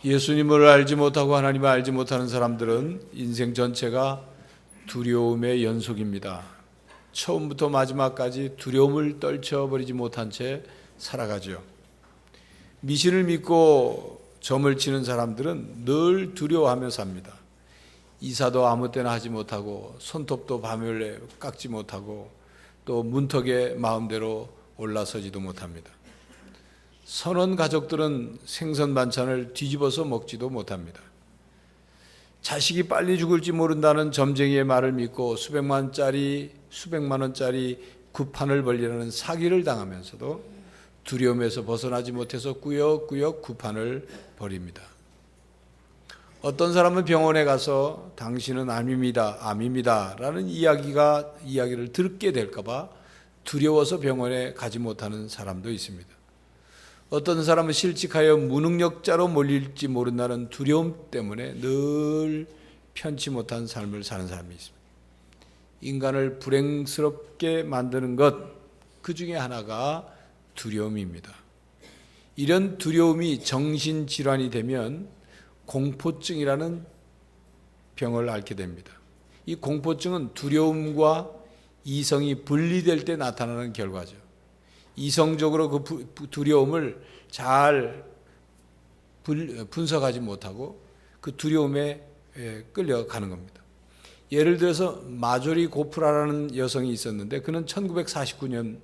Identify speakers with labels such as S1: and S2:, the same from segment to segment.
S1: 예수님을 알지 못하고 하나님을 알지 못하는 사람들은 인생 전체가 두려움의 연속입니다. 처음부터 마지막까지 두려움을 떨쳐버리지 못한 채 살아가죠. 미신을 믿고 점을 치는 사람들은 늘 두려워하며 삽니다. 이사도 아무 때나 하지 못하고 손톱도 밤에 깎지 못하고 또 문턱에 마음대로 올라서지도 못합니다. 선원 가족들은 생선 반찬을 뒤집어서 먹지도 못합니다. 자식이 빨리 죽을지 모른다는 점쟁이의 말을 믿고 수백만 원짜리 구판을 벌리라는 사기를 당하면서도 두려움에서 벗어나지 못해서 꾸역꾸역 구판을 벌입니다. 어떤 사람은 병원에 가서 당신은 암입니다 라는 이야기를 듣게 될까 봐 두려워서 병원에 가지 못하는 사람도 있습니다. 어떤 사람은 실직하여 무능력자로 몰릴지 모른다는 두려움 때문에 늘 편치 못한 삶을 사는 사람이 있습니다. 인간을 불행스럽게 만드는 것, 그 중에 하나가 두려움입니다. 이런 두려움이 정신질환이 되면 공포증이라는 병을 앓게 됩니다. 이 공포증은 두려움과 이성이 분리될 때 나타나는 결과죠. 이성적으로 그 두려움을 잘 분석하지 못하고 그 두려움에 끌려가는 겁니다. 예를 들어서 마조리 고프라라는 여성이 있었는데 그는 1949년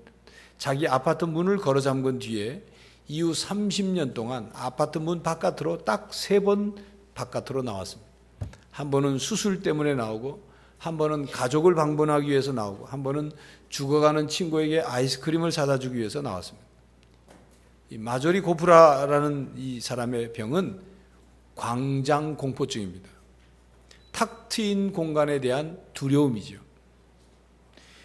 S1: 자기 아파트 문을 걸어 잠근 뒤에 이후 30년 동안 아파트 문 바깥으로 딱 3번 바깥으로 나왔습니다. 한 번은 수술 때문에 나오고, 한 번은 가족을 방문하기 위해서 나오고, 한 번은 죽어가는 친구에게 아이스크림을 사다 주기 위해서 나왔습니다. 이 마조리 고프라라는 이 사람의 병은 광장 공포증입니다. 탁 트인 공간에 대한 두려움이죠.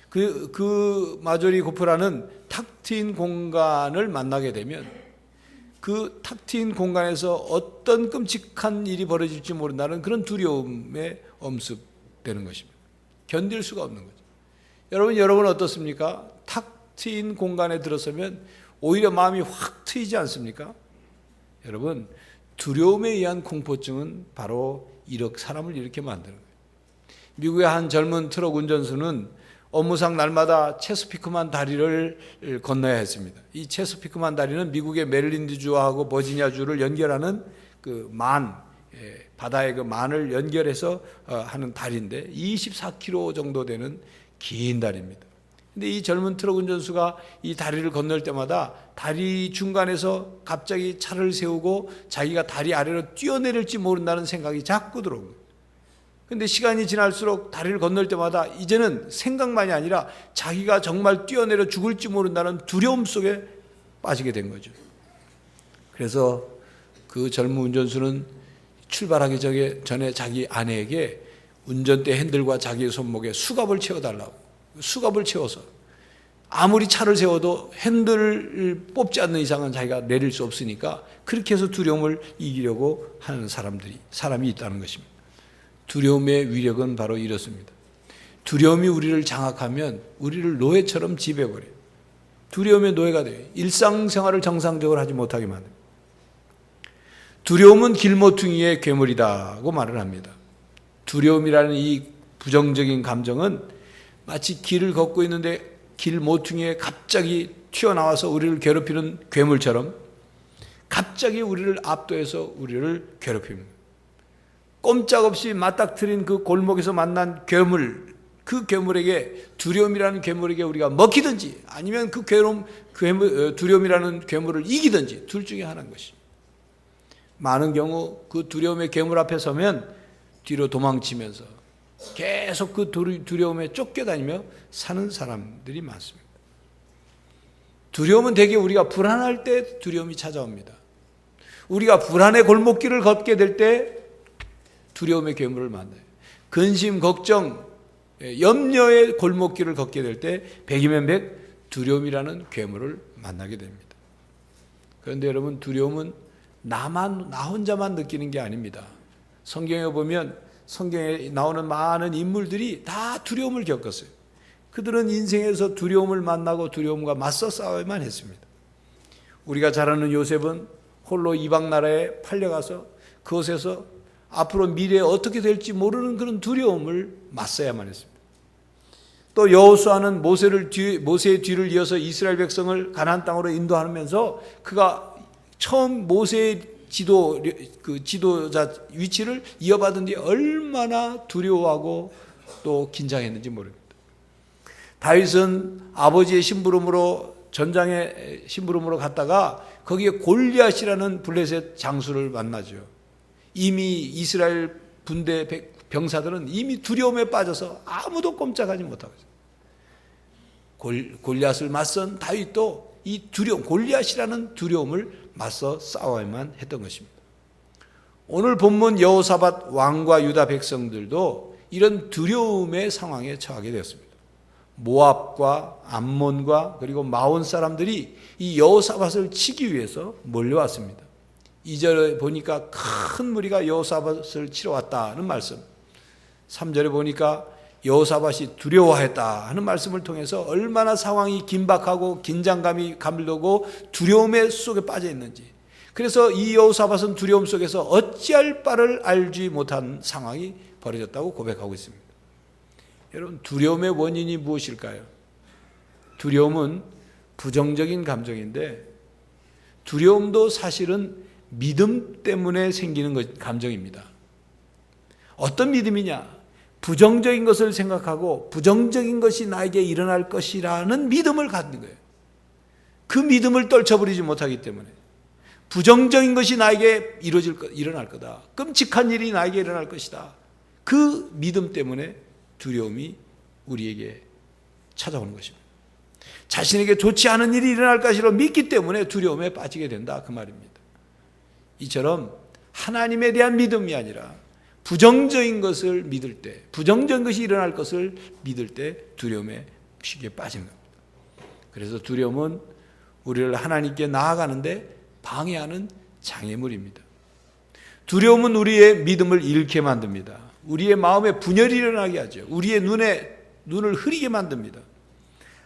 S1: 그 마조리 고프라는 탁 트인 공간을 만나게 되면 그 탁 트인 공간에서 어떤 끔찍한 일이 벌어질지 모른다는 그런 두려움에 엄습되는 것입니다. 견딜 수가 없는 거죠. 여러분 어떻습니까? 탁 트인 공간에 들어서면 오히려 마음이 확 트이지 않습니까? 여러분, 두려움에 의한 공포증은 바로 사람을 이렇게 만드는 거예요. 미국의 한 젊은 트럭 운전수는 업무상 날마다 체스피크만 다리를 건너야 했습니다. 이 체스피크만 다리는 미국의 메릴랜드주하고 버지니아주를 연결하는 그 바다의 그 만을 연결해서 하는 다리인데 24km 정도 되는 긴 다리입니다. 근데 이 젊은 트럭 운전수가 이 다리를 건널 때마다 다리 중간에서 갑자기 차를 세우고 자기가 다리 아래로 뛰어내릴지 모른다는 생각이 자꾸 들어오는 거예요. 근데 시간이 지날수록 다리를 건널 때마다 이제는 생각만이 아니라 자기가 정말 뛰어내려 죽을지 모른다는 두려움 속에 빠지게 된 거죠. 그래서 그 젊은 운전수는 출발하기 전에 자기 아내에게 운전대 핸들과 자기의 손목에 수갑을 채워달라고, 수갑을 채워서 아무리 차를 세워도 핸들을 뽑지 않는 이상은 자기가 내릴 수 없으니까 그렇게 해서 두려움을 이기려고 하는 사람이 있다는 것입니다. 두려움의 위력은 바로 이렇습니다. 두려움이 우리를 장악하면 우리를 노예처럼 지배해버려요. 두려움의 노예가 돼요. 일상생활을 정상적으로 하지 못하게 만듭니다. 두려움은 길모퉁이의 괴물이다고 말을 합니다. 두려움이라는 이 부정적인 감정은 마치 길을 걷고 있는데 길 모퉁이에 갑자기 튀어나와서 우리를 괴롭히는 괴물처럼 갑자기 우리를 압도해서 우리를 괴롭힙니다. 꼼짝없이 맞닥뜨린 그 골목에서 만난 괴물, 그 괴물에게, 두려움이라는 괴물에게 우리가 먹히든지 아니면 그 두려움이라는 괴물을 이기든지 둘 중에 하나인 것입니다. 많은 경우 그 두려움의 괴물 앞에 서면 뒤로 도망치면서 계속 그 두려움에 쫓겨다니며 사는 사람들이 많습니다. 두려움은 대개 우리가 불안할 때 두려움이 찾아옵니다. 우리가 불안의 골목길을 걷게 될 때 두려움의 괴물을 만나요. 근심, 걱정, 염려의 골목길을 걷게 될 때 백이면 백 두려움이라는 괴물을 만나게 됩니다. 그런데 여러분, 두려움은 나 혼자만 느끼는 게 아닙니다. 성경에 보면 성경에 나오는 많은 인물들이 다 두려움을 겪었어요. 그들은 인생에서 두려움을 만나고 두려움과 맞서 싸워야만 했습니다. 우리가 잘 아는 요셉은 홀로 이방 나라에 팔려가서 그곳에서 앞으로 미래에 어떻게 될지 모르는 그런 두려움을 맞서야만 했습니다. 또 여호수아는 모세의 뒤를 이어서 이스라엘 백성을 가나안 땅으로 인도하면서 그가 처음 모세의 지도자 위치를 이어받은 뒤에 얼마나 두려워하고 또 긴장했는지 모릅니다. 다윗은 아버지의 심부름으로 전장에 심부름으로 갔다가 거기에 골리앗이라는 블레셋 장수를 만나죠. 이미 이스라엘 군대 병사들은 이미 두려움에 빠져서 아무도 꼼짝하지 못하고 있어요. 골리앗을 맞선 다윗도 이 두려움, 골리앗이라는 두려움을 맞서 싸워야만 했던 것입니다. 오늘 본문 여호사밧 왕과 유다 백성들도 이런 두려움의 상황에 처하게 되었습니다. 모압과 암몬과 그리고 마온 사람들이 이 여호사밧을 치기 위해서 몰려왔습니다. 2절에 보니까 큰 무리가 여호사밧을 치러 왔다는 말씀, 3절에 보니까 여호사밧이 두려워했다 하는 말씀을 통해서 얼마나 상황이 긴박하고 긴장감이 감돌고 두려움의 속에 빠져 있는지, 그래서 이 여호사밧은 두려움 속에서 어찌할 바를 알지 못한 상황이 벌어졌다고 고백하고 있습니다. 여러분, 두려움의 원인이 무엇일까요? 두려움은 부정적인 감정인데 두려움도 사실은 믿음 때문에 생기는 감정입니다. 어떤 믿음이냐? 부정적인 것을 생각하고 부정적인 것이 나에게 일어날 것이라는 믿음을 갖는 거예요. 그 믿음을 떨쳐버리지 못하기 때문에 부정적인 것이 나에게 일어날 거다. 끔찍한 일이 나에게 일어날 것이다. 그 믿음 때문에 두려움이 우리에게 찾아오는 것입니다. 자신에게 좋지 않은 일이 일어날 것이라고 믿기 때문에 두려움에 빠지게 된다, 그 말입니다. 이처럼 하나님에 대한 믿음이 아니라 부정적인 것을 믿을 때, 부정적인 것이 일어날 것을 믿을 때 두려움에 쉽게 빠지는 겁니다. 그래서 두려움은 우리를 하나님께 나아가는데 방해하는 장애물입니다. 두려움은 우리의 믿음을 잃게 만듭니다. 우리의 마음에 분열이 일어나게 하죠. 우리의 눈을 흐리게 만듭니다.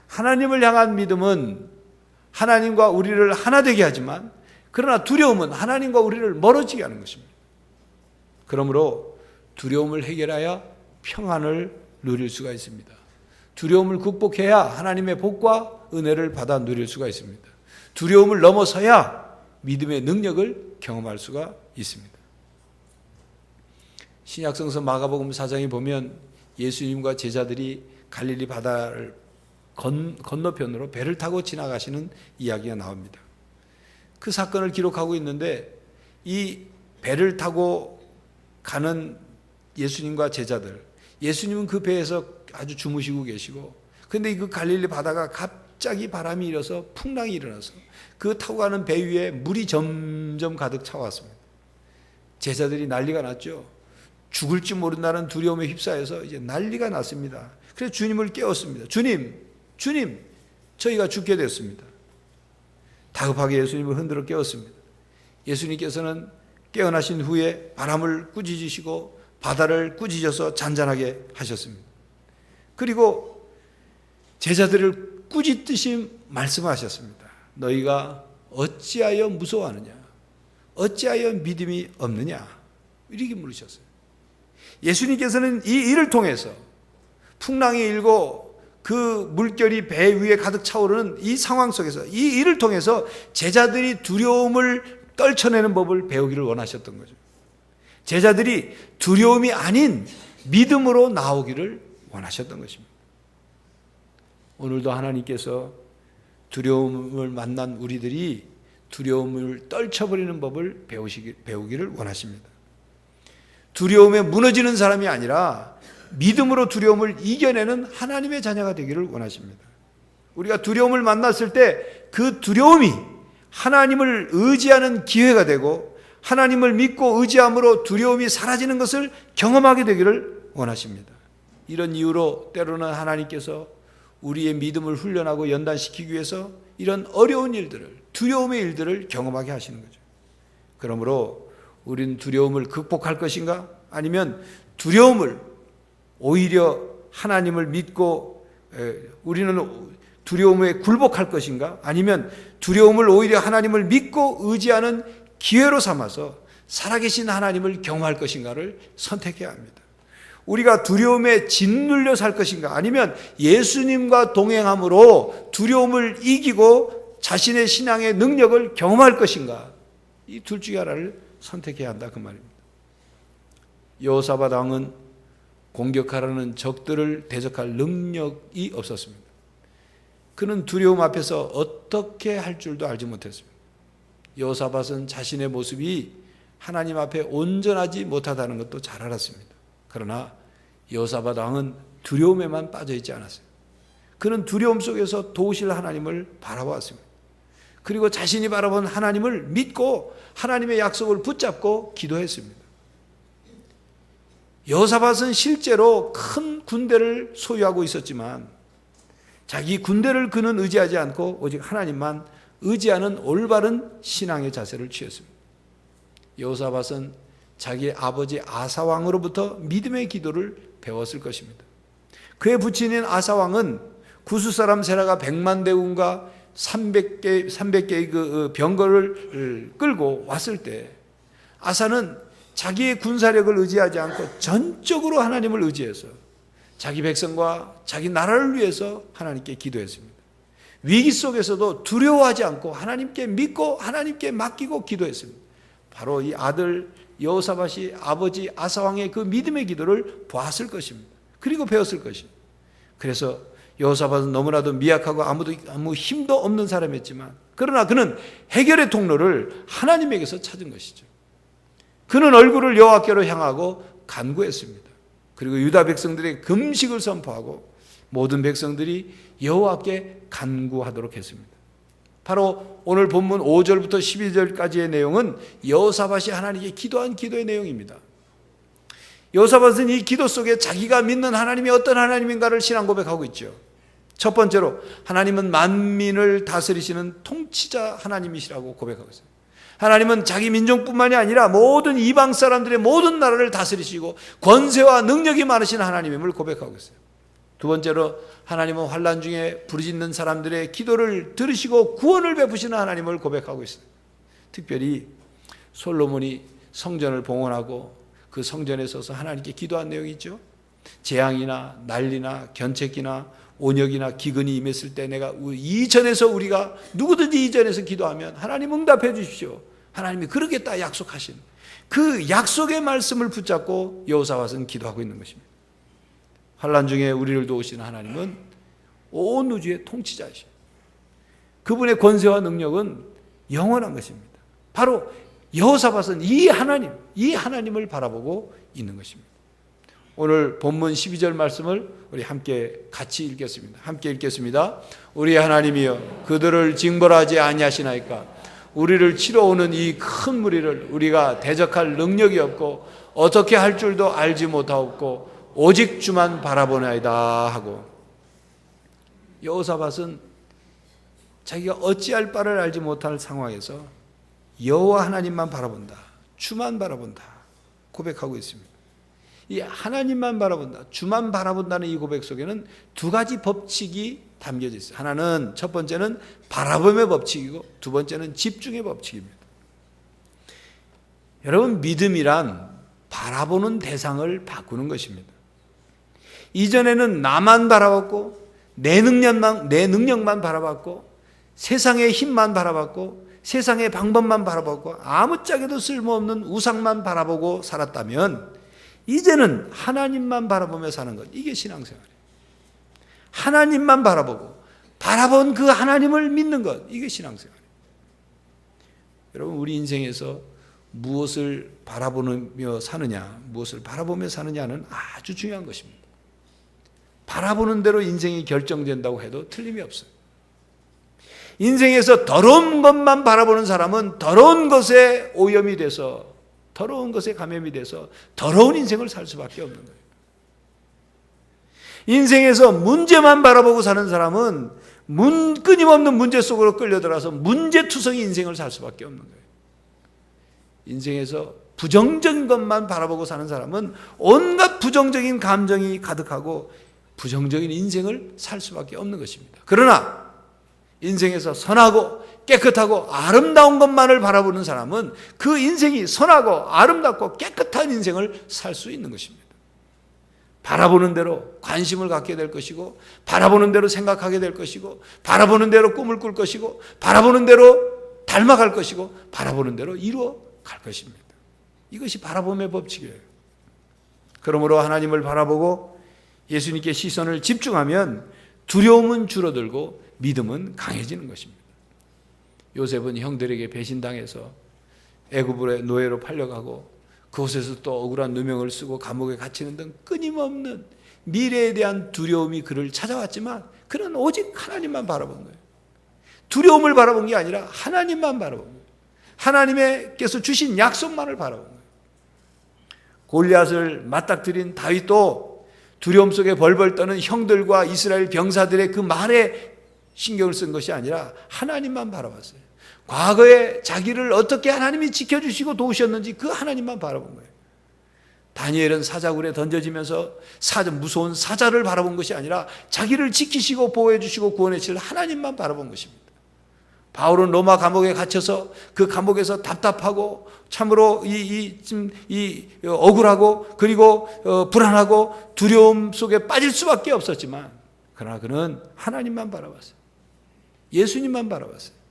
S1: 하나님을 향한 믿음은 하나님과 우리를 하나 되게 하지만, 그러나 두려움은 하나님과 우리를 멀어지게 하는 것입니다. 그러므로 두려움을 해결하여 평안을 누릴 수가 있습니다. 두려움을 극복해야 하나님의 복과 은혜를 받아 누릴 수가 있습니다. 두려움을 넘어서야 믿음의 능력을 경험할 수가 있습니다. 신약성서 마가복음 4장에 보면 예수님과 제자들이 갈릴리 바다를 건너편으로 배를 타고 지나가시는 이야기가 나옵니다. 그 사건을 기록하고 있는데 이 배를 타고 가는 예수님과 제자들, 예수님은 그 배에서 아주 주무시고 계시고, 그런데 그 갈릴리 바다가 갑자기 바람이 일어서 풍랑이 일어나서 그 타고 가는 배 위에 물이 점점 가득 차왔습니다. 제자들이 난리가 났죠. 죽을지 모른다는 두려움에 휩싸여서 이제 난리가 났습니다. 그래서 주님을 깨웠습니다. 주님, 저희가 죽게 됐습니다. 다급하게 예수님을 흔들어 깨웠습니다. 예수님께서는 깨어나신 후에 바람을 꾸짖으시고 바다를 꾸짖어서 잔잔하게 하셨습니다. 그리고 제자들을 꾸짖듯이 말씀하셨습니다. 너희가 어찌하여 무서워하느냐? 어찌하여 믿음이 없느냐? 이렇게 물으셨어요. 예수님께서는 이 일을 통해서 풍랑이 일고 그 물결이 배 위에 가득 차오르는 이 상황 속에서 이 일을 통해서 제자들이 두려움을 떨쳐내는 법을 배우기를 원하셨던 거죠. 제자들이 두려움이 아닌 믿음으로 나오기를 원하셨던 것입니다. 오늘도 하나님께서 두려움을 만난 우리들이 두려움을 떨쳐버리는 법을 배우기를 원하십니다. 두려움에 무너지는 사람이 아니라 믿음으로 두려움을 이겨내는 하나님의 자녀가 되기를 원하십니다. 우리가 두려움을 만났을 때 그 두려움이 하나님을 의지하는 기회가 되고 하나님을 믿고 의지함으로 두려움이 사라지는 것을 경험하게 되기를 원하십니다. 이런 이유로 때로는 하나님께서 우리의 믿음을 훈련하고 연단시키기 위해서 이런 어려운 일들을, 두려움의 일들을 경험하게 하시는 거죠. 그러므로 우리는 두려움을 극복할 것인가? 아니면 두려움을 오히려 하나님을 믿고 우리는 두려움에 굴복할 것인가? 아니면 두려움을 오히려 하나님을 믿고 의지하는 기회로 삼아서 살아계신 하나님을 경험할 것인가를 선택해야 합니다. 우리가 두려움에 짓눌려 살 것인가, 아니면 예수님과 동행함으로 두려움을 이기고 자신의 신앙의 능력을 경험할 것인가, 이 둘 중에 하나를 선택해야 한다 그 말입니다. 여호사밧 왕은 공격하라는 적들을 대적할 능력이 없었습니다. 그는 두려움 앞에서 어떻게 할 줄도 알지 못했습니다. 여호사밧은 자신의 모습이 하나님 앞에 온전하지 못하다는 것도 잘 알았습니다. 그러나 여호사밧 왕은 두려움에만 빠져 있지 않았어요. 그는 두려움 속에서 도우실 하나님을 바라보았습니다. 그리고 자신이 바라본 하나님을 믿고 하나님의 약속을 붙잡고 기도했습니다. 여호사밧은 실제로 큰 군대를 소유하고 있었지만 자기 군대를 그는 의지하지 않고 오직 하나님만 의지하는 올바른 신앙의 자세를 취했습니다. 여호사밧은 자기 아버지 아사왕으로부터 믿음의 기도를 배웠을 것입니다. 그의 부친인 아사왕은 구스 사람 세라가 100만 대군과 300개의 그 병거를 끌고 왔을 때 아사는 자기의 군사력을 의지하지 않고 전적으로 하나님을 의지해서 자기 백성과 자기 나라를 위해서 하나님께 기도했습니다. 위기 속에서도 두려워하지 않고 하나님께 믿고 하나님께 맡기고 기도했습니다. 바로 이 아들 여호사밧이 아버지 아사왕의 그 믿음의 기도를 보았을 것입니다. 그리고 배웠을 것입니다. 그래서 여호사밧은 너무나도 미약하고 아무 힘도 없는 사람이었지만, 그러나 그는 해결의 통로를 하나님에게서 찾은 것이죠. 그는 얼굴을 여호와께로 향하고 간구했습니다. 그리고 유다 백성들에게 금식을 선포하고 모든 백성들이 여호와께 간구하도록 했습니다. 바로 오늘 본문 5절부터 12절까지의 내용은 여호사밧이 하나님께 기도한 기도의 내용입니다. 여호사밧은 이 기도 속에 자기가 믿는 하나님이 어떤 하나님인가를 신앙 고백하고 있죠. 첫 번째로 하나님은 만민을 다스리시는 통치자 하나님이시라고 고백하고 있어요. 하나님은 자기 민족뿐만이 아니라 모든 이방 사람들의 모든 나라를 다스리시고 권세와 능력이 많으신 하나님임을 고백하고 있어요. 두 번째로 하나님은 환난 중에 부르짖는 사람들의 기도를 들으시고 구원을 베푸시는 하나님을 고백하고 있어요. 특별히 솔로몬이 성전을 봉헌하고 그 성전에 서서 하나님께 기도한 내용이 있죠. 재앙이나 난리나 견책이나 온역이나 기근이 임했을 때 내가 이전에서 우리가 누구든지 이전에서 기도하면 하나님 응답해 주십시오. 하나님이 그러겠다 약속하신 그 약속의 말씀을 붙잡고 여호사밧은 기도하고 있는 것입니다. 환난 중에 우리를 도우시는 하나님은 온 우주의 통치자이십니다. 그분의 권세와 능력은 영원한 것입니다. 바로 여호사밧은 이 하나님을 바라보고 있는 것입니다. 오늘 본문 12절 말씀을 우리 함께 같이 읽겠습니다. 함께 읽겠습니다. 우리 하나님이여 그들을 징벌하지 아니하시나이까. 우리를 치러 오는 이 큰 무리를 우리가 대적할 능력이 없고 어떻게 할 줄도 알지 못하옵고 오직 주만 바라보나이다 하고, 여호사밧은 자기가 어찌할 바를 알지 못할 상황에서 여호와 하나님만 바라본다, 주만 바라본다 고백하고 있습니다. 이 하나님만 바라본다, 주만 바라본다는 이 고백 속에는 두 가지 법칙이 담겨져 있어요. 하나는, 첫 번째는 바라봄의 법칙이고 두 번째는 집중의 법칙입니다. 여러분, 믿음이란 바라보는 대상을 바꾸는 것입니다. 이전에는 나만 바라봤고 내 능력만 바라봤고 세상의 힘만 바라봤고 세상의 방법만 바라봤고 아무짝에도 쓸모없는 우상만 바라보고 살았다면, 이제는 하나님만 바라보며 사는 것, 이게 신앙생활이에요. 하나님만 바라보고 바라본 그 하나님을 믿는 것, 이게 신앙생활이에요. 여러분, 우리 인생에서 무엇을 바라보며 사느냐, 무엇을 바라보며 사느냐는 아주 중요한 것입니다. 바라보는 대로 인생이 결정된다고 해도 틀림이 없어요. 인생에서 더러운 것만 바라보는 사람은 더러운 것에 오염이 돼서, 더러운 것에 감염이 돼서 더러운 인생을 살 수밖에 없는 거예요. 인생에서 문제만 바라보고 사는 사람은 끊임없는 문제 속으로 끌려들어서 문제투성이 인생을 살 수밖에 없는 거예요. 인생에서 부정적인 것만 바라보고 사는 사람은 온갖 부정적인 감정이 가득하고 부정적인 인생을 살 수밖에 없는 것입니다. 그러나 인생에서 선하고 깨끗하고 아름다운 것만을 바라보는 사람은 그 인생이 선하고 아름답고 깨끗한 인생을 살 수 있는 것입니다. 바라보는 대로 관심을 갖게 될 것이고, 바라보는 대로 생각하게 될 것이고, 바라보는 대로 꿈을 꿀 것이고, 바라보는 대로 닮아갈 것이고, 바라보는 대로 이루어 갈 것입니다. 이것이 바라봄의 법칙이에요. 그러므로 하나님을 바라보고 예수님께 시선을 집중하면 두려움은 줄어들고 믿음은 강해지는 것입니다. 요셉은 형들에게 배신당해서 애굽의 노예로 팔려가고 그곳에서 또 억울한 누명을 쓰고 감옥에 갇히는 등 끊임없는 미래에 대한 두려움이 그를 찾아왔지만 그는 오직 하나님만 바라본 거예요. 두려움을 바라본 게 아니라 하나님만 바라본 거예요. 하나님께서 주신 약속만을 바라본 거예요. 골리앗을 맞닥뜨린 다윗도 두려움 속에 벌벌 떠는 형들과 이스라엘 병사들의 그 말에 신경을 쓴 것이 아니라 하나님만 바라봤어요. 과거에 자기를 어떻게 하나님이 지켜주시고 도우셨는지 그 하나님만 바라본 거예요. 다니엘은 사자굴에 던져지면서 무서운 사자를 바라본 것이 아니라 자기를 지키시고 보호해 주시고 구원해 주실 하나님만 바라본 것입니다. 바울은 로마 감옥에 갇혀서 그 감옥에서 답답하고 참으로 억울하고 그리고 불안하고 두려움 속에 빠질 수밖에 없었지만 그러나 그는 하나님만 바라봤어요. 예수님만 바라봤어요.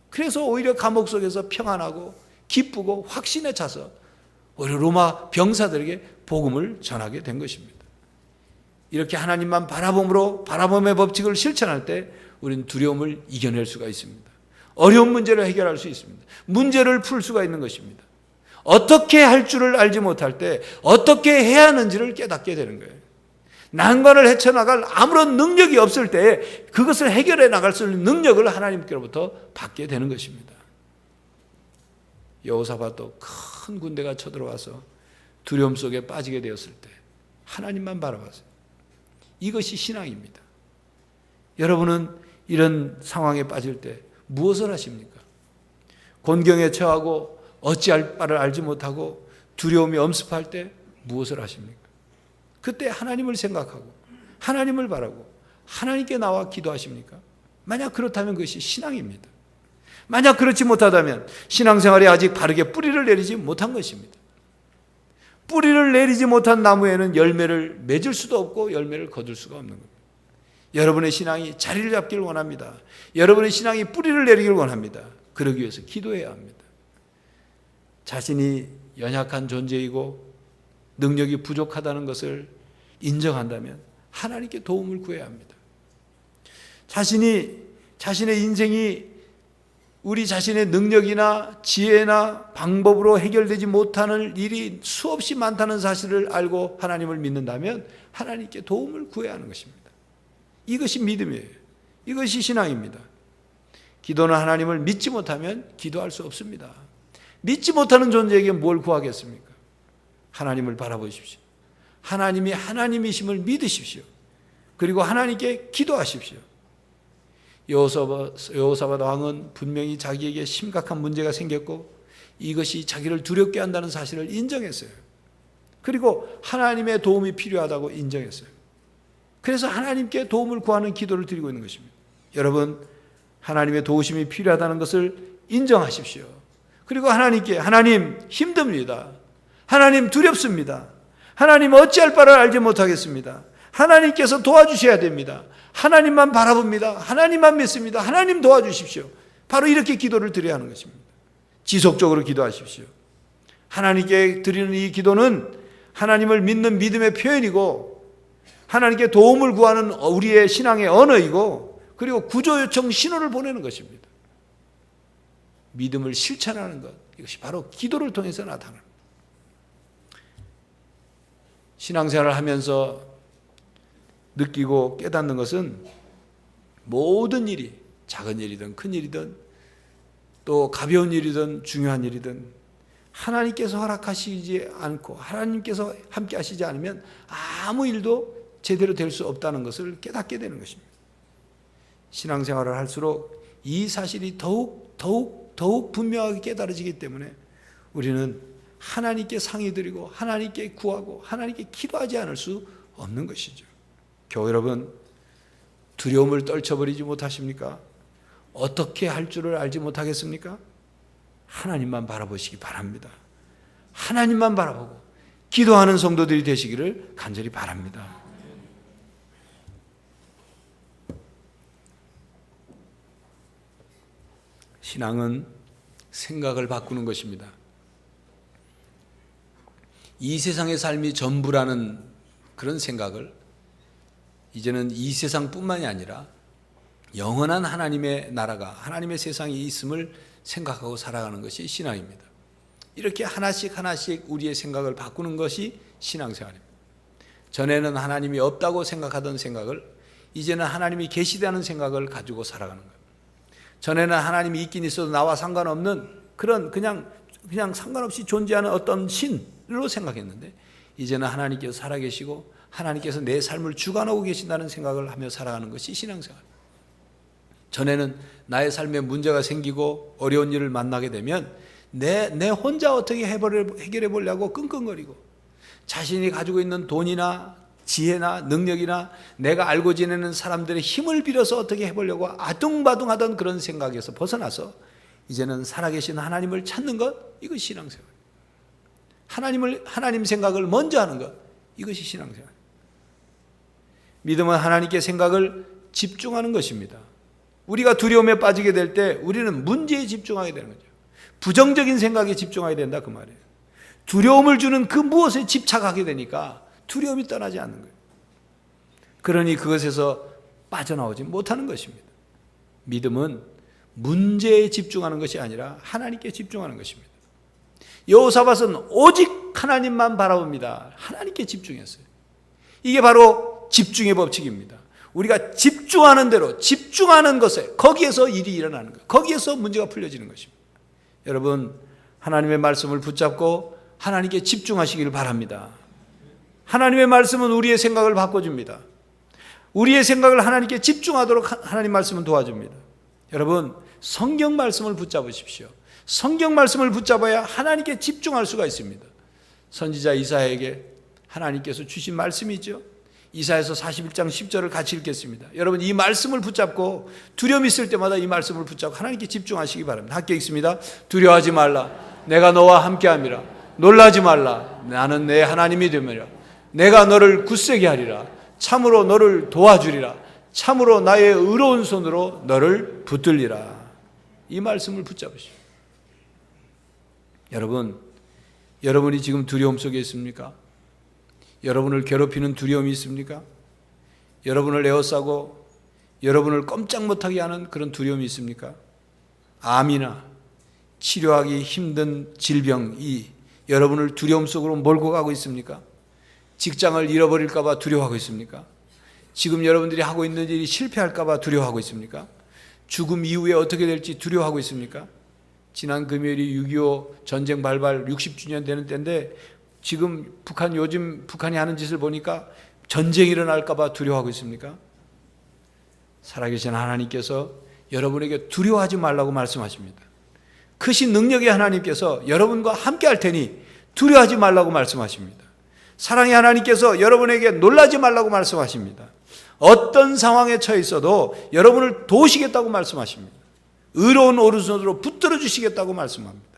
S1: 그래서 오히려 감옥 속에서 평안하고 기쁘고 확신에 차서 오히려 로마 병사들에게 복음을 전하게 된 것입니다. 이렇게 하나님만 바라봄으로 바라봄의 법칙을 실천할 때 우리는 두려움을 이겨낼 수가 있습니다. 어려운 문제를 해결할 수 있습니다. 문제를 풀 수가 있는 것입니다. 어떻게 할 줄을 알지 못할 때 어떻게 해야 하는지를 깨닫게 되는 거예요. 난관을 헤쳐나갈 아무런 능력이 없을 때 그것을 해결해 나갈 수 있는 능력을 하나님께로부터 받게 되는 것입니다. 여호사밧도 큰 군대가 쳐들어와서 두려움 속에 빠지게 되었을 때 하나님만 바라봤어요. 이것이 신앙입니다. 여러분은 이런 상황에 빠질 때 무엇을 하십니까? 곤경에 처하고 어찌할 바를 알지 못하고 두려움이 엄습할 때 무엇을 하십니까? 그때 하나님을 생각하고 하나님을 바라고 하나님께 나와 기도하십니까? 만약 그렇다면 그것이 신앙입니다. 만약 그렇지 못하다면 신앙생활에 아직 바르게 뿌리를 내리지 못한 것입니다. 뿌리를 내리지 못한 나무에는 열매를 맺을 수도 없고 열매를 거둘 수가 없는 겁니다. 여러분의 신앙이 자리를 잡기를 원합니다. 여러분의 신앙이 뿌리를 내리기를 원합니다. 그러기 위해서 기도해야 합니다. 자신이 연약한 존재이고 능력이 부족하다는 것을 인정한다면 하나님께 도움을 구해야 합니다. 자신의 인생이 우리 자신의 능력이나 지혜나 방법으로 해결되지 못하는 일이 수없이 많다는 사실을 알고 하나님을 믿는다면 하나님께 도움을 구해야 하는 것입니다. 이것이 믿음이에요. 이것이 신앙입니다. 기도는 하나님을 믿지 못하면 기도할 수 없습니다. 믿지 못하는 존재에게 뭘 구하겠습니까? 하나님을 바라보십시오. 하나님이 하나님이심을 믿으십시오. 그리고 하나님께 기도하십시오. 여호사밧 왕은 분명히 자기에게 심각한 문제가 생겼고 이것이 자기를 두렵게 한다는 사실을 인정했어요. 그리고 하나님의 도움이 필요하다고 인정했어요. 그래서 하나님께 도움을 구하는 기도를 드리고 있는 것입니다. 여러분, 하나님의 도우심이 필요하다는 것을 인정하십시오. 그리고 하나님께 하나님 힘듭니다. 하나님 두렵습니다. 하나님 어찌할 바를 알지 못하겠습니다. 하나님께서 도와주셔야 됩니다. 하나님만 바라봅니다. 하나님만 믿습니다. 하나님 도와주십시오. 바로 이렇게 기도를 드려야 하는 것입니다. 지속적으로 기도하십시오. 하나님께 드리는 이 기도는 하나님을 믿는 믿음의 표현이고 하나님께 도움을 구하는 우리의 신앙의 언어이고 그리고 구조 요청 신호를 보내는 것입니다. 믿음을 실천하는 것, 이것이 바로 기도를 통해서 나타납니다. 신앙생활을 하면서 느끼고 깨닫는 것은 모든 일이 작은 일이든 큰 일이든 또 가벼운 일이든 중요한 일이든 하나님께서 허락하시지 않고 하나님께서 함께 하시지 않으면 아무 일도 제대로 될 수 없다는 것을 깨닫게 되는 것입니다. 신앙생활을 할수록 이 사실이 더욱 분명하게 깨달아지기 때문에 우리는 하나님께 상의드리고 하나님께 구하고 하나님께 기도하지 않을 수 없는 것이죠. 교회 여러분, 두려움을 떨쳐버리지 못하십니까? 어떻게 할 줄을 알지 못하겠습니까? 하나님만 바라보시기 바랍니다. 하나님만 바라보고 기도하는 성도들이 되시기를 간절히 바랍니다. 신앙은 생각을 바꾸는 것입니다. 이 세상의 삶이 전부라는 그런 생각을 이제는 이 세상뿐만이 아니라 영원한 하나님의 나라가, 하나님의 세상이 있음을 생각하고 살아가는 것이 신앙입니다. 이렇게 하나씩 하나씩 우리의 생각을 바꾸는 것이 신앙생활입니다. 전에는 하나님이 없다고 생각하던 생각을 이제는 하나님이 계시다는 생각을 가지고 살아가는 거예요. 전에는 하나님이 있긴 있어도 나와 상관없는 그런 그냥 상관없이 존재하는 어떤 신으로 생각했는데 이제는 하나님께서 살아계시고 하나님께서 내 삶을 주관하고 계신다는 생각을 하며 살아가는 것이 신앙생활. 전에는 나의 삶에 문제가 생기고 어려운 일을 만나게 되면 내 혼자 어떻게 해결해 보려고 끙끙거리고 자신이 가지고 있는 돈이나 지혜나 능력이나 내가 알고 지내는 사람들의 힘을 빌어서 어떻게 해보려고 아둥바둥하던 그런 생각에서 벗어나서 이제는 살아계신 하나님을 찾는 것, 이것이 신앙생활. 하나님 생각을 먼저 하는 것, 이것이 신앙생활. 믿음은 하나님께 생각을 집중하는 것입니다. 우리가 두려움에 빠지게 될 때 우리는 문제에 집중하게 되는 거죠. 부정적인 생각에 집중하게 된다 그 말이에요. 두려움을 주는 그 무엇에 집착하게 되니까 두려움이 떠나지 않는 거예요. 그러니 그것에서 빠져나오지 못하는 것입니다. 믿음은 문제에 집중하는 것이 아니라 하나님께 집중하는 것입니다. 여호사밧은 오직 하나님만 바라봅니다. 하나님께 집중했어요. 이게 바로 집중의 법칙입니다. 우리가 집중하는 대로 집중하는 것에 거기에서 일이 일어나는 거예요. 거기에서 문제가 풀려지는 것입니다. 여러분 하나님의 말씀을 붙잡고 하나님께 집중하시기를 바랍니다. 하나님의 말씀은 우리의 생각을 바꿔줍니다. 우리의 생각을 하나님께 집중하도록 하나님 말씀은 도와줍니다. 여러분 성경 말씀을 붙잡으십시오. 성경 말씀을 붙잡아야 하나님께 집중할 수가 있습니다. 선지자 이사야에게 하나님께서 주신 말씀이 있죠. 이사야서 41장 10절을 같이 읽겠습니다. 여러분 이 말씀을 붙잡고 두려움이 있을 때마다 이 말씀을 붙잡고 하나님께 집중하시기 바랍니다. 함께 읽습니다. 두려워하지 말라. 내가 너와 함께함이라. 놀라지 말라. 나는 내 하나님이 되며 내가 너를 굳세게 하리라. 참으로 너를 도와주리라. 참으로 나의 의로운 손으로 너를 붙들리라. 이 말씀을 붙잡으시오. 여러분이 지금 두려움 속에 있습니까? 여러분을 괴롭히는 두려움이 있습니까? 여러분을 에워싸고 여러분을 꼼짝 못하게 하는 그런 두려움이 있습니까? 암이나 치료하기 힘든 질병이 여러분을 두려움 속으로 몰고 가고 있습니까? 직장을 잃어버릴까 봐 두려워하고 있습니까? 지금 여러분들이 하고 있는 일이 실패할까 봐 두려워하고 있습니까? 죽음 이후에 어떻게 될지 두려워하고 있습니까? 지난 금요일이 6.25 전쟁 발발 60주년 되는 때인데 지금 요즘 북한이 하는 짓을 보니까 전쟁이 일어날까 봐 두려워하고 있습니까? 살아계신 하나님께서 여러분에게 두려워하지 말라고 말씀하십니다. 크신 능력의 하나님께서 여러분과 함께 할 테니 두려워하지 말라고 말씀하십니다. 사랑의 하나님께서 여러분에게 놀라지 말라고 말씀하십니다. 어떤 상황에 처해 있어도 여러분을 도우시겠다고 말씀하십니다. 의로운 오른손으로 붙들어 주시겠다고 말씀합니다.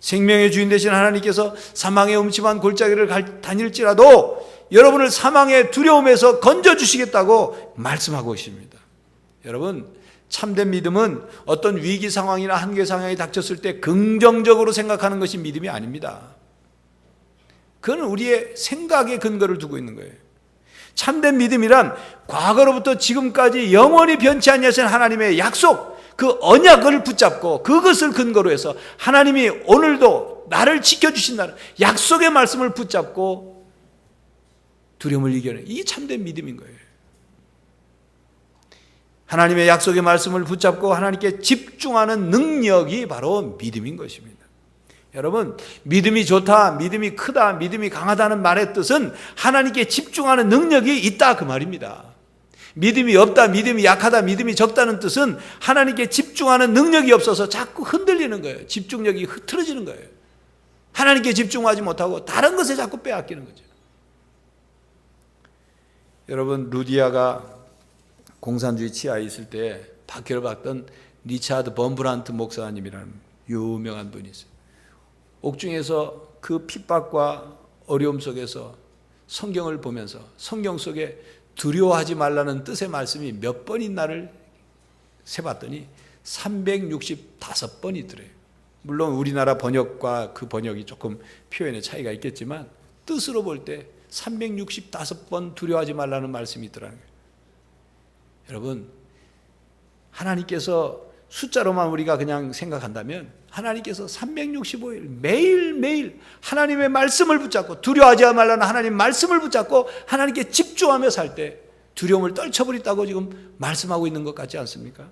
S1: 생명의 주인 되신 하나님께서 사망의 음침한 골짜기를 다닐지라도 여러분을 사망의 두려움에서 건져주시겠다고 말씀하고 계십니다. 여러분 참된 믿음은 어떤 위기 상황이나 한계 상황이 닥쳤을 때 긍정적으로 생각하는 것이 믿음이 아닙니다. 그건 우리의 생각에 근거를 두고 있는 거예요. 참된 믿음이란 과거로부터 지금까지 영원히 변치 않으신 하나님의 약속, 그 언약을 붙잡고 그것을 근거로 해서 하나님이 오늘도 나를 지켜주신다는 약속의 말씀을 붙잡고 두려움을 이겨내는 이 참된 믿음인 거예요. 하나님의 약속의 말씀을 붙잡고 하나님께 집중하는 능력이 바로 믿음인 것입니다. 여러분 믿음이 좋다, 믿음이 크다, 믿음이 강하다는 말의 뜻은 하나님께 집중하는 능력이 있다 그 말입니다. 믿음이 없다, 믿음이 약하다, 믿음이 적다는 뜻은 하나님께 집중하는 능력이 없어서 자꾸 흔들리는 거예요. 집중력이 흐트러지는 거예요. 하나님께 집중하지 못하고 다른 것에 자꾸 빼앗기는 거죠. 여러분 루디아가 공산주의 치하에 있을 때 박해를 받던 리차드 범브란트 목사님이라는 유명한 분이 있어요. 옥중에서 그 핍박과 어려움 속에서 성경을 보면서 성경 속에 두려워하지 말라는 뜻의 말씀이 몇 번 있나를 세봤더니 365번이더래요. 물론 우리나라 번역과 그 번역이 조금 표현의 차이가 있겠지만 뜻으로 볼 때 365번 두려워하지 말라는 말씀이 있더라는 거예요. 여러분, 하나님께서 숫자로만 우리가 그냥 생각한다면 하나님께서 365일 매일매일 하나님의 말씀을 붙잡고 두려워하지 말라는 하나님의 말씀을 붙잡고 하나님께 집중하며 살 때 두려움을 떨쳐버렸다고 지금 말씀하고 있는 것 같지 않습니까?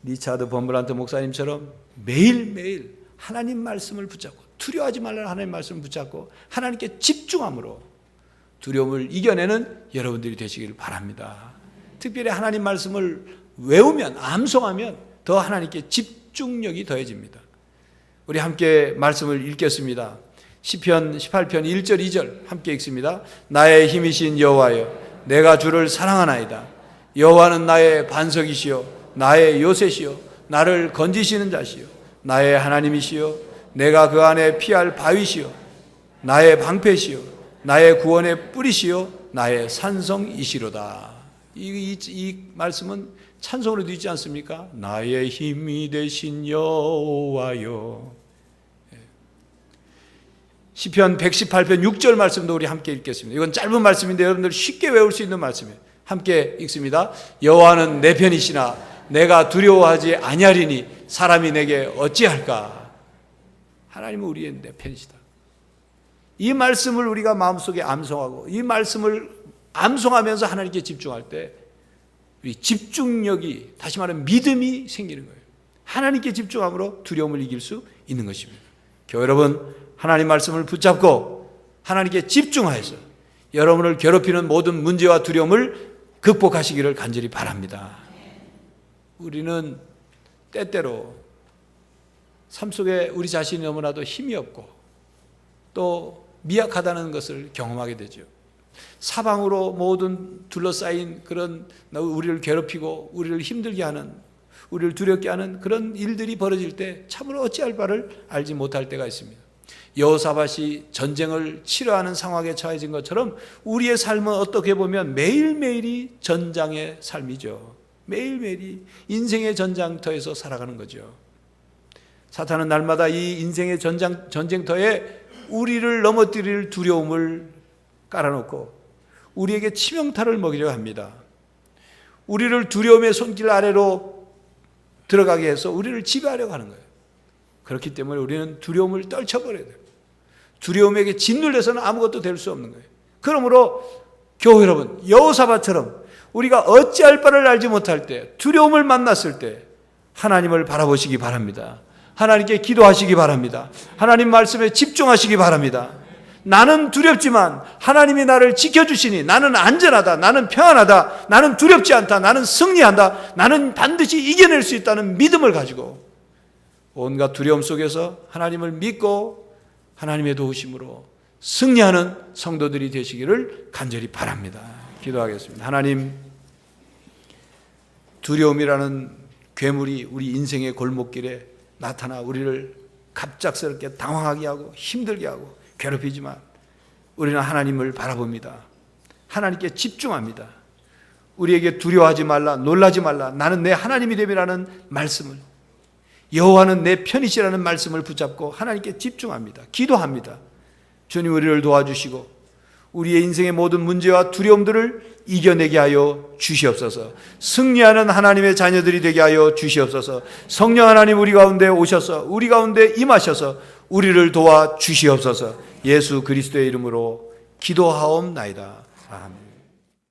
S1: 리차드 범브란트 목사님처럼 매일매일 하나님 말씀을 붙잡고 두려워하지 말라는 하나님 말씀을 붙잡고 하나님께 집중함으로 두려움을 이겨내는 여러분들이 되시길 바랍니다. 특별히 하나님 말씀을 외우면, 암송하면 더 하나님께 집중력이 더해집니다. 우리 함께 말씀을 읽겠습니다. 시편 18편 1절 2절 함께 읽습니다. 나의 힘이신 여호와여, 내가 주를 사랑하나이다. 여호와는 나의 반석이시요 나의 요새시요 나를 건지시는 자시요 나의 하나님이시요 내가 그 안에 피할 바위시요 나의 방패시요 나의 구원의 뿌리시요 나의 산성이시로다. 이 말씀은 찬송으로도 있지 않습니까? 나의 힘이 되신 여호와여. 시편 118편 6절 말씀도 우리 함께 읽겠습니다. 이건 짧은 말씀인데 여러분들 쉽게 외울 수 있는 말씀이에요. 함께 읽습니다. 여호와는 내 편이시나 내가 두려워하지 아니하리니 사람이 내게 어찌할까. 하나님은 우리의 내 편이시다. 이 말씀을 우리가 마음속에 암송하고 이 말씀을 암송하면서 하나님께 집중할 때 우리 집중력이, 다시 말하면 믿음이 생기는 거예요. 하나님께 집중함으로 두려움을 이길 수 있는 것입니다. 교회 여러분, 하나님 말씀을 붙잡고 하나님께 집중하여서 여러분을 괴롭히는 모든 문제와 두려움을 극복하시기를 간절히 바랍니다. 우리는 때때로 삶 속에 우리 자신이 너무나도 힘이 없고 또 미약하다는 것을 경험하게 되죠. 사방으로 모든 둘러싸인 그런 우리를 괴롭히고 우리를 힘들게 하는, 우리를 두렵게 하는 그런 일들이 벌어질 때 참으로 어찌할 바를 알지 못할 때가 있습니다. 여호사밧이 전쟁을 치러하는 상황에 처해진 것처럼 우리의 삶은 어떻게 보면 매일매일이 전장의 삶이죠. 매일매일이 인생의 전장터에서 살아가는 거죠. 사탄은 날마다 이 인생의 전쟁터에 우리를 넘어뜨릴 두려움을 깔아놓고 우리에게 치명타를 먹이려 합니다. 우리를 두려움의 손길 아래로 들어가게 해서 우리를 지배하려고 하는 거예요. 그렇기 때문에 우리는 두려움을 떨쳐버려야 돼요. 두려움에게 짓눌려서는 아무것도 될 수 없는 거예요. 그러므로 교회 여러분, 여호사밧처럼 우리가 어찌할 바를 알지 못할 때, 두려움을 만났을 때 하나님을 바라보시기 바랍니다. 하나님께 기도하시기 바랍니다. 하나님 말씀에 집중하시기 바랍니다. 나는 두렵지만 하나님이 나를 지켜주시니 나는 안전하다, 나는 평안하다, 나는 두렵지 않다, 나는 승리한다, 나는 반드시 이겨낼 수 있다는 믿음을 가지고 온갖 두려움 속에서 하나님을 믿고 하나님의 도우심으로 승리하는 성도들이 되시기를 간절히 바랍니다. 기도하겠습니다. 하나님, 두려움이라는 괴물이 우리 인생의 골목길에 나타나 우리를 갑작스럽게 당황하게 하고 힘들게 하고 괴롭히지만 우리는 하나님을 바라봅니다. 하나님께 집중합니다. 우리에게 두려워하지 말라, 놀라지 말라, 나는 내 하나님이 됨이라는 말씀을, 여호와는 내 편이시라는 말씀을 붙잡고 하나님께 집중합니다. 기도합니다. 주님, 우리를 도와주시고 우리의 인생의 모든 문제와 두려움들을 이겨내게 하여 주시옵소서. 승리하는 하나님의 자녀들이 되게 하여 주시옵소서. 성령 하나님 우리 가운데 오셔서 우리 가운데 임하셔서 우리를 도와 주시옵소서. 예수 그리스도의 이름으로 기도하옵나이다. 아멘.